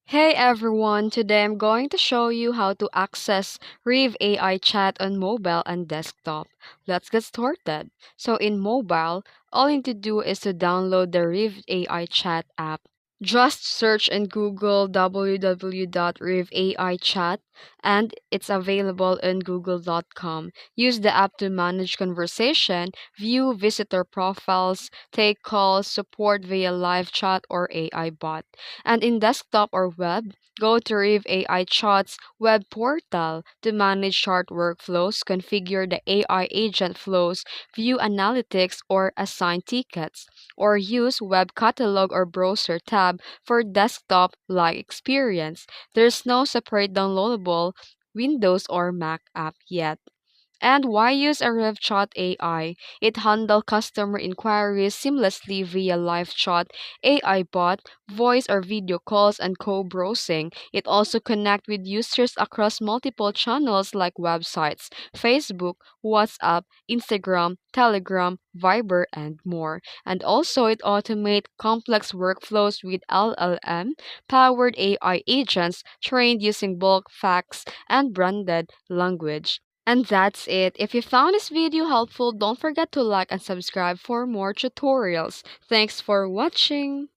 Hey everyone, today I'm going to show you how to access Reve AI chat on mobile and desktop. Let's get started. So in mobile, all you need to do is to download the Reve AI chat app. Just search in Google www.reveaichat and it's available in google.com. Use the app to manage conversation, view visitor profiles, take calls, support via live chat or AI bot. And in desktop or web, go to Reve AI Chat's web portal to manage chart workflows, configure the AI agent flows, view analytics, or assign tickets, or use web catalog or browser tab for desktop-like experience. There's no separate downloadable Windows or Mac app yet. And why use a RevChat AI? It handles customer inquiries seamlessly via live chat, AI bot, voice or video calls, and co-browsing. It also connects with users across multiple channels like websites, Facebook, WhatsApp, Instagram, Telegram, Viber, and more. And also it automates complex workflows with LLM-powered AI agents trained using bulk facts and branded language. And that's it. If you found this video helpful, don't forget to like and subscribe for more tutorials. Thanks for watching.